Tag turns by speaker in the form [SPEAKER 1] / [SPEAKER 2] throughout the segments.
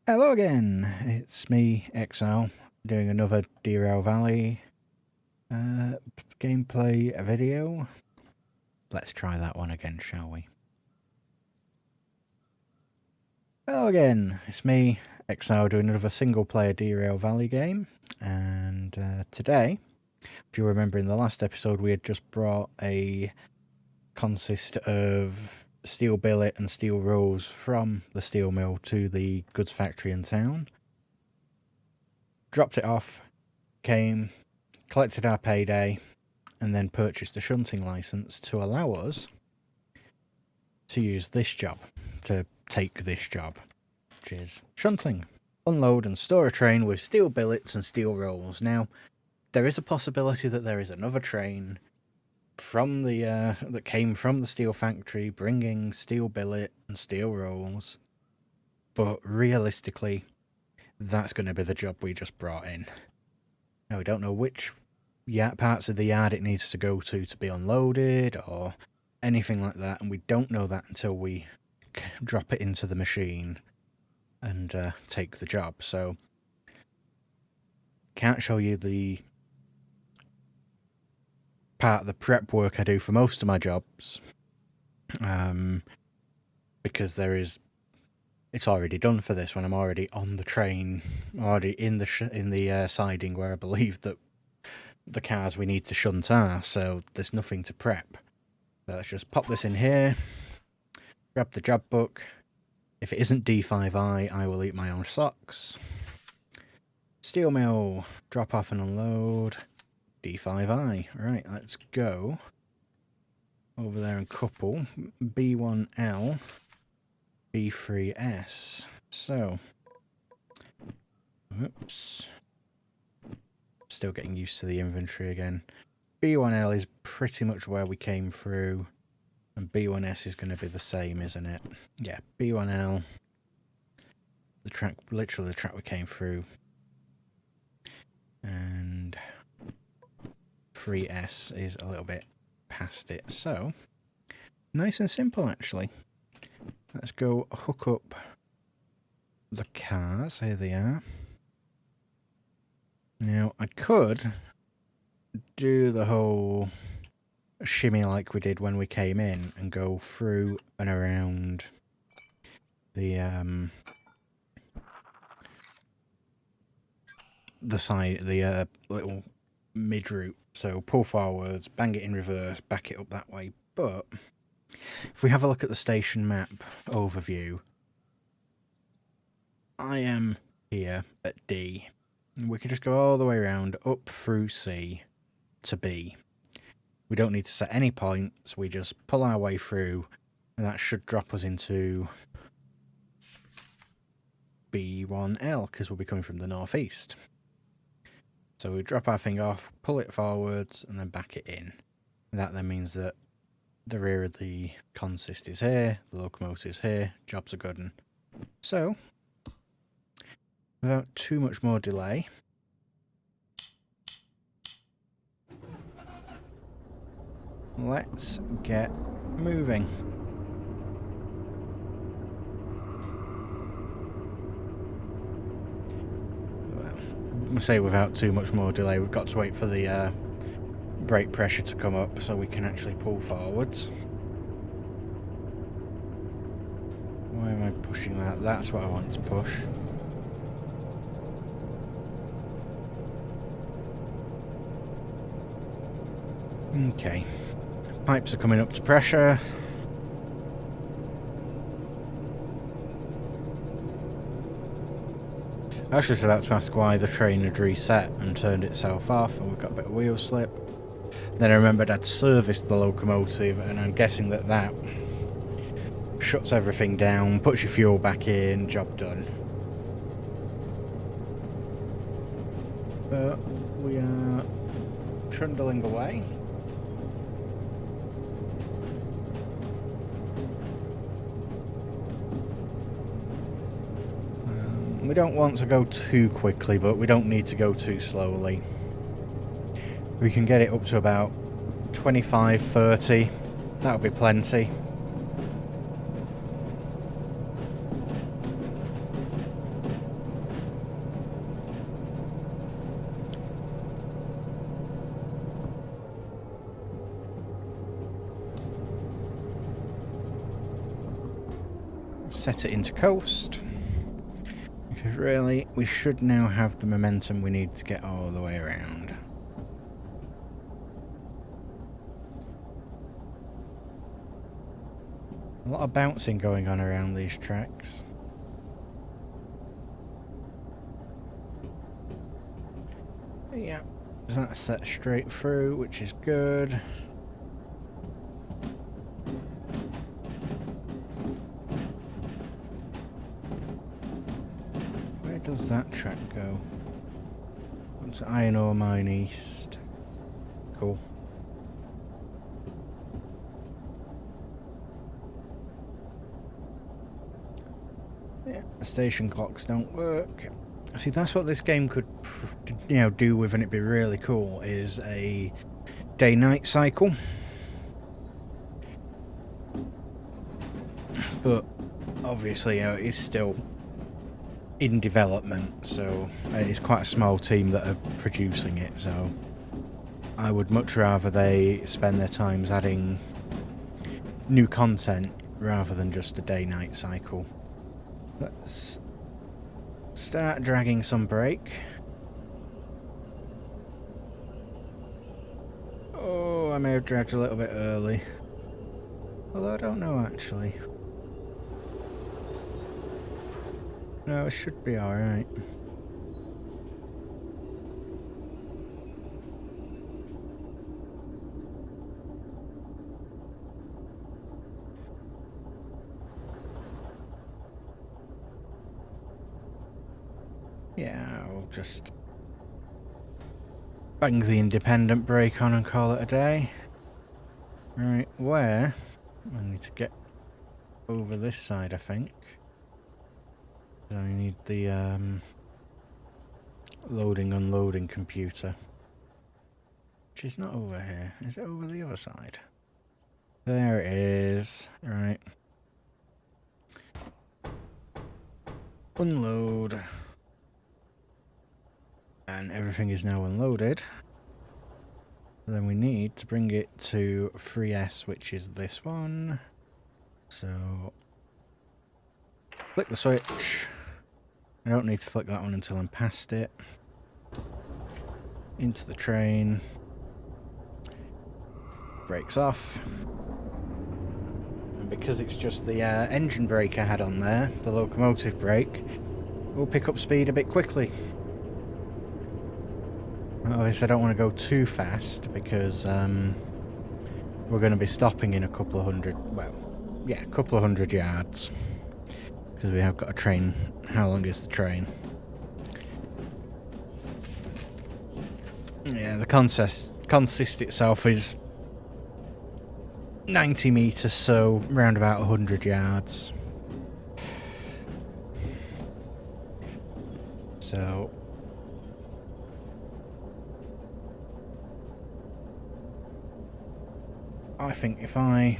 [SPEAKER 1] Hello again, it's me, Exile, doing another Derail Valley gameplay video. Let's try that one again, shall we? Hello again, it's me, Exile, doing another single-player Derail Valley game. And today, if you remember in the last episode, we had just brought a consist of steel billet and steel rolls from the steel mill to the goods factory in town. Dropped it off, came, collected our payday, and then purchased a shunting license to allow us to use this job, to take this job, which is shunting. Unload and store a train with steel billets and steel rolls. Now, there is a possibility that there is another train from the that came from the steel factory bringing steel billet and steel rolls, but realistically, that's going to be the job we just brought in. Now, we don't know which parts of the yard it needs to go to be unloaded or anything like that, and we don't know that until we drop it into the machine and take the job. So, can't show you the part of the prep work I do for most of my jobs, because it's already done for this one. I'm already on the train, already in the siding where I believe that the cars we need to shunt are, so there's nothing to prep. So let's just pop this in here, grab the job book. If it isn't D5I, I will eat my own socks. Steel mill, drop off and unload, D5I. Right, let's go over there and couple B1L, B3S. So, oops. Still getting used to the inventory again. B1L is pretty much where we came through, and B1S is going to be the same, isn't it? Yeah, B1L, the track, literally the track we came through, and 3S is a little bit past it. So, nice and simple actually. Let's go hook up the cars. Here they are. Now, I could do the whole shimmy like we did when we came in and go through and around the side, the little mid route. So pull forwards, bang it in reverse, back it up that way. But if we have a look at the station map overview, I am here at D. We can just go all the way around, up through C to B. We don't need to set any points, we just pull our way through, and that should drop us into B1L, because we'll be coming from the northeast. So we drop our thing off, pull it forwards, and then back it in. And that then means that the rear of the consist is here, the locomotive's here, jobs are good. So, without too much more delay, let's get moving. Well, I say without too much more delay, we've got to wait for the brake pressure to come up so we can actually pull forwards. Why am I pushing that? That's what I want to push. Okay, pipes are coming up to pressure. I was just about to ask why the train had reset and turned itself off, and we've got a bit of wheel slip. Then I remembered I'd serviced the locomotive, and I'm guessing that shuts everything down, puts your fuel back in, job done. But we are trundling away. We don't want to go too quickly, but we don't need to go too slowly. We can get it up to about 25, 30. That'll be plenty. set it into coast. Because really, we should now have the momentum we need to get all the way around. A lot of bouncing going on around these tracks. Yeah, that's set straight through, which is good. Where does that track go? It's Iron Ore Mine East. Cool. Yeah, the station clocks don't work. See, that's what this game could, do with, and it'd be really cool, is a day-night cycle. But obviously, it's still in development, so it's quite a small team that are producing it, so I would much rather they spend their times adding new content rather than just a day-night cycle. Let's start dragging some brake. Oh, I may have dragged a little bit early. Although I don't know actually. No, it should be alright. Yeah, I'll just bang the independent brake on and call it a day. Right, where? I need to get over this side, I think. I need the loading unloading computer. Which is not over here. Is it over the other side? There it is. Right. Unload. And everything is now unloaded. Then we need to bring it to 3S, which is this one. So flick the switch. I don't need to flick that one until I'm past it. Into the train. Brakes off. And because it's just the engine brake I had on there, the locomotive brake, we'll pick up speed a bit quickly. Obviously I don't want to go too fast because we're going to be stopping in a couple of hundred, well, yeah, a couple of 100 yards. Because we have got a train. How long is the train? Yeah, the consist itself is 90 metres, so round about 100 yards. So I think if I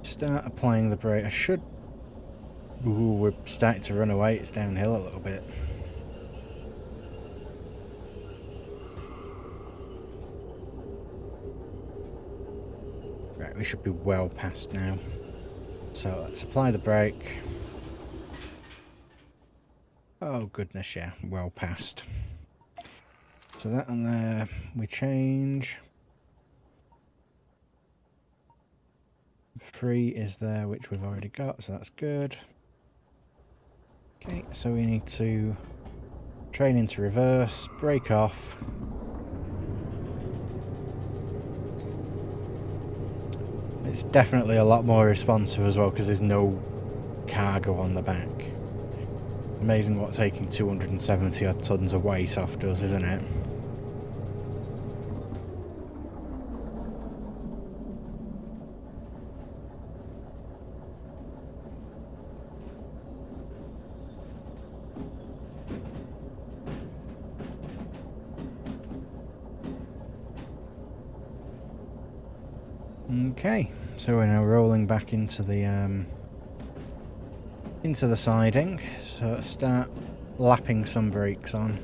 [SPEAKER 1] start applying the brake, I should... Ooh, we're starting to run away. It's downhill a little bit. Right, we should be well past now. So let's apply the brake. Oh goodness, yeah, well past. So that on there, we change. 3 is there, which we've already got, so that's good. Okay, so we need to train into reverse, brake off. It's definitely a lot more responsive as well because there's no cargo on the back. Amazing what taking 270 odd tons of weight off does, isn't it? Okay, so we're now rolling back into the siding. So let's start lapping some brakes on.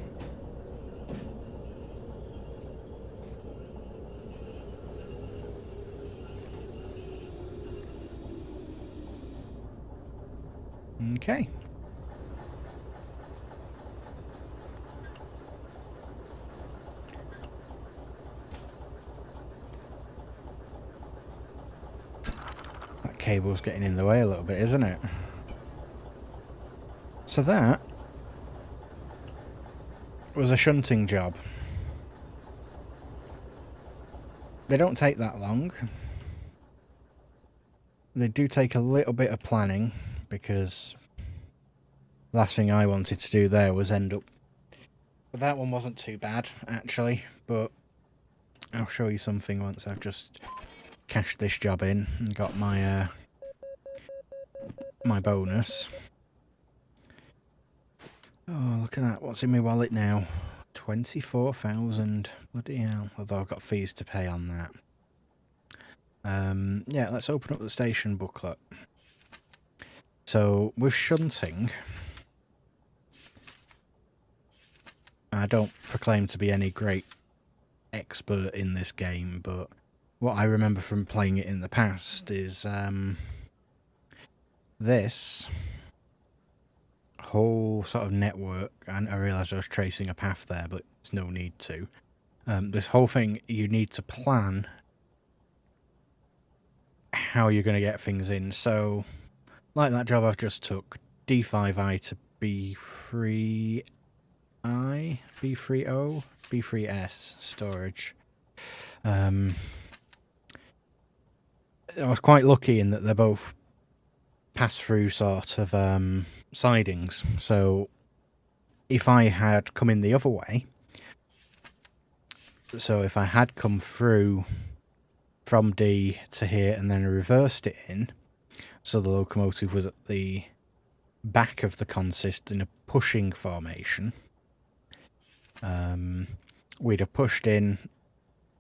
[SPEAKER 1] Okay. That cable's getting in the way a little bit, isn't it? So that was a shunting job. They don't take that long. They do take a little bit of planning, because the last thing I wanted to do there was end up... But that one wasn't too bad, actually, but I'll show you something once I've just cashed this job in and got my my bonus. Oh, look at that. What's in my wallet now? 24,000. Bloody hell. Although I've got fees to pay on that. Yeah, let's open up the station booklet. So, with shunting, I don't proclaim to be any great expert in this game, but what I remember from playing it in the past is this whole sort of network, and I realised I was tracing a path there, but there's no need to. This whole thing, you need to plan how you're going to get things in. So, like that job I've just took, D5I to B3I, B3O, B3S storage. I was quite lucky in that they're both pass-through sort of sidings. So if I had come in the other way, so if I had come through from D to here and then reversed it in, so the locomotive was at the back of the consist in a pushing formation, we'd have pushed in,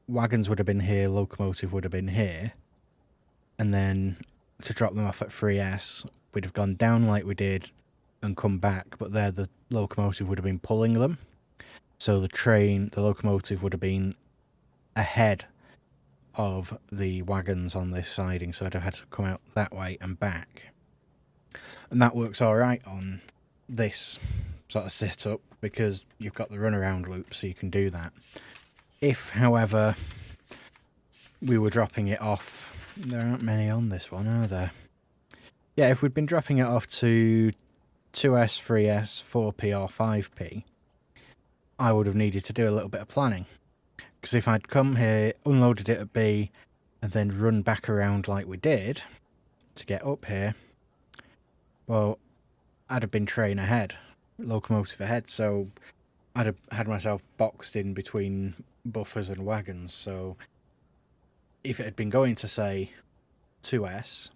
[SPEAKER 1] wagons would have been here, locomotive would have been here, and then to drop them off at 3S, we'd have gone down like we did and come back, but there the locomotive would have been pulling them. So the locomotive would have been ahead of the wagons on this siding, so I'd have had to come out that way and back. And that works alright on this sort of setup, because you've got the runaround loop, so you can do that. If, however, we were dropping it off... There aren't many on this one, are there? Yeah, if we'd been dropping it off to 2S, 3S, 4P or 5P, I would have needed to do a little bit of planning. Because if I'd come here, unloaded it at B, and then run back around like we did to get up here, well, I'd have been train ahead, locomotive ahead, so I'd have had myself boxed in between buffers and wagons. So if it had been going to, say, 2S,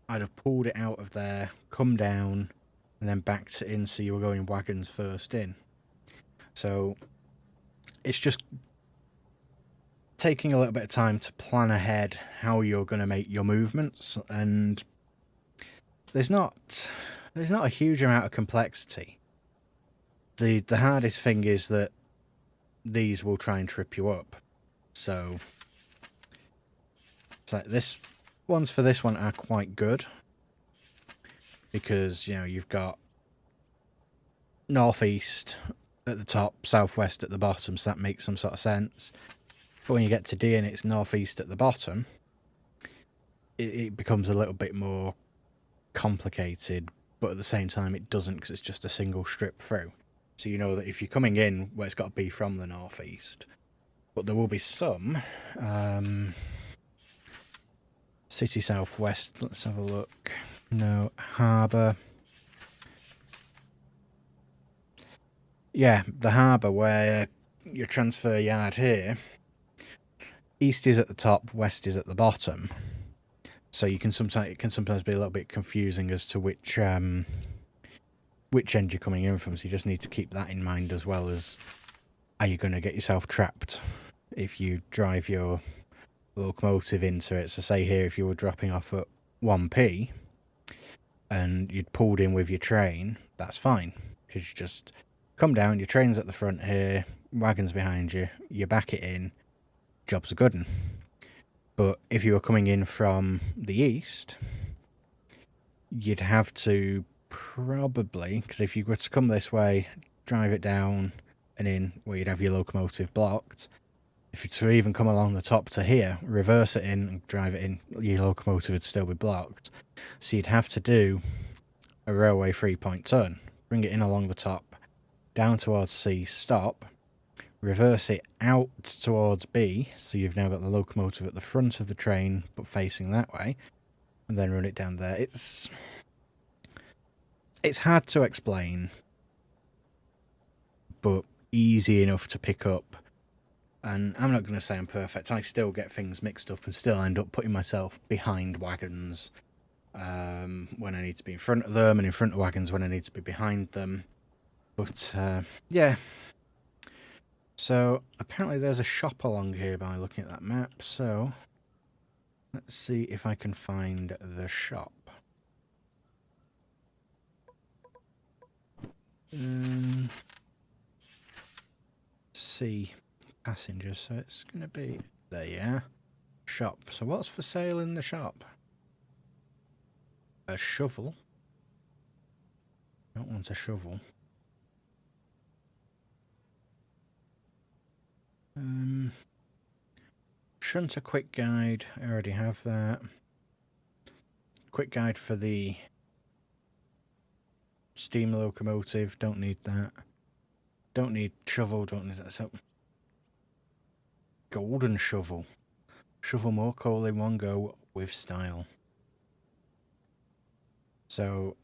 [SPEAKER 1] I'd have pulled it out of there, come down, and then backed it in, so you were going wagons first in. So it's just taking a little bit of time to plan ahead how you're going to make your movements, and there's not a huge amount of complexity. The hardest thing is that these will try and trip you up. So it's like this ones for this one are quite good, because you've got northeast at the top, southwest at the bottom, so that makes some sort of sense. But when you get to D and it's northeast at the bottom, it becomes a little bit more complicated, but at the same time it doesn't, because it's just a single strip through. So you know that if you're coming in, well, it's got to be from the northeast. But there will be some. City southwest, let's have a look. No, harbour. Yeah, the harbour, where your transfer yard here, east is at the top, west is at the bottom. So it can sometimes be a little bit confusing as to which end you're coming in from. So you just need to keep that in mind, as well as, are you going to get yourself trapped if you drive your locomotive into it? So say here, if you were dropping off at 1P and you'd pulled in with your train, that's fine, because you just come down, your train's at the front here, wagons behind you, you back it in, job's a good one. But if you were coming in from the east, you'd have to probably, because if you were to come this way, drive it down and in where you'd have your locomotive blocked, if you to even come along the top to here, reverse it in and drive it in, your locomotive would still be blocked. So you'd have to do a railway 3-point turn, bring it in along the top, down towards C, stop, reverse it out towards B, so you've now got the locomotive at the front of the train but facing that way, and then run it down there. It's hard to explain, but easy enough to pick up. And I'm not going to say I'm perfect. I still get things mixed up and still end up putting myself behind wagons when I need to be in front of them, and in front of wagons when I need to be behind them. But yeah. So apparently there's a shop along here by looking at that map. So let's see if I can find the shop. See passengers, so it's going to be there. Yeah, shop. So what's for sale in the shop? A shovel. Don't want a shovel. Shunter quick guide. I already have that. Quick guide for the steam locomotive. Don't need that. Don't need shovel. Don't need that. So golden shovel. Shovel more coal in one go with style. So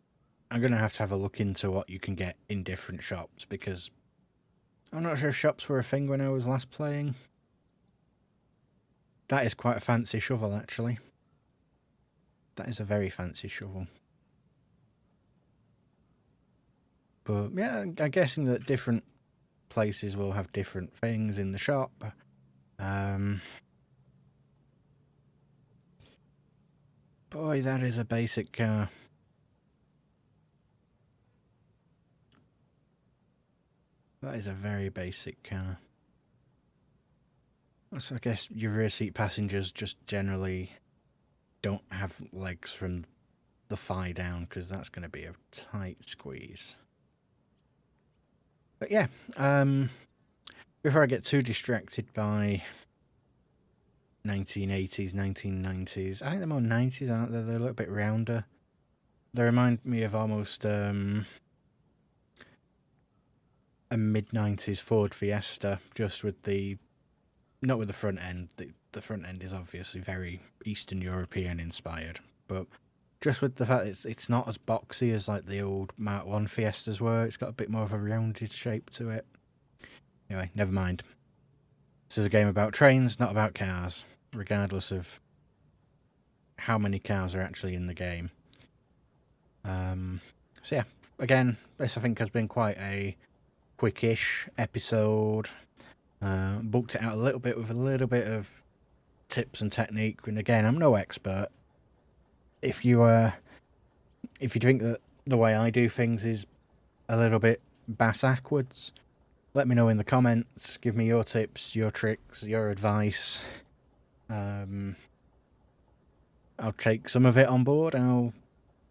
[SPEAKER 1] I'm going to have a look into what you can get in different shops, because I'm not sure if shops were a thing when I was last playing. That is quite a fancy shovel, actually. That is a very fancy shovel. But yeah, I'm guessing that different places will have different things in the shop. Boy, that is a basic car. That is a very basic car. So I guess your rear seat passengers just generally don't have legs from the thigh down, because that's going to be a tight squeeze. But yeah, before I get too distracted by 1980s, 1990s, I think they're more 90s, aren't they? They're a little bit rounder. They remind me of almost a mid-90s Ford Fiesta, just with the... not with the front end. The front end is obviously very Eastern European inspired, but just with the fact it's not as boxy as like the old Mark 1 Fiestas were. It's got a bit more of a rounded shape to it. Anyway, never mind. This is a game about trains, not about cars, regardless of how many cars are actually in the game. So yeah, again, this I think has been quite a quickish episode. Booked it out a little bit with a little bit of tips and technique, and again, I'm no expert. If you think that the way I do things is a little bit bass-ackwards, let me know in the comments. Give me your tips, your tricks, your advice. I'll take some of it on board, and I'll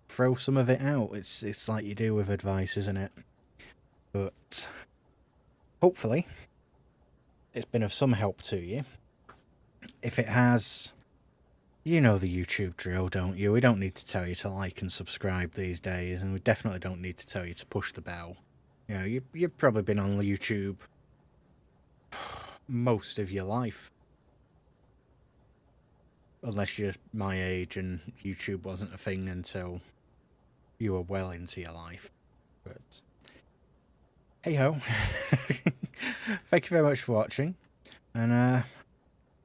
[SPEAKER 1] throw some of it out. It's like you do with advice, isn't it? But hopefully it's been of some help to you. If it has, you know the YouTube drill, don't you? We don't need to tell you to like and subscribe these days, and we definitely don't need to tell you to push the bell. You know, you've probably been on YouTube most of your life. Unless you're my age and YouTube wasn't a thing until you were well into your life. But hey ho. Thank you very much for watching, and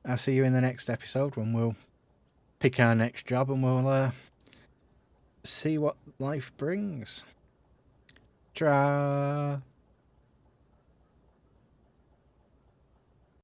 [SPEAKER 1] I'll see you in the next episode when we'll pick our next job and we'll see what life brings. Ta-ra!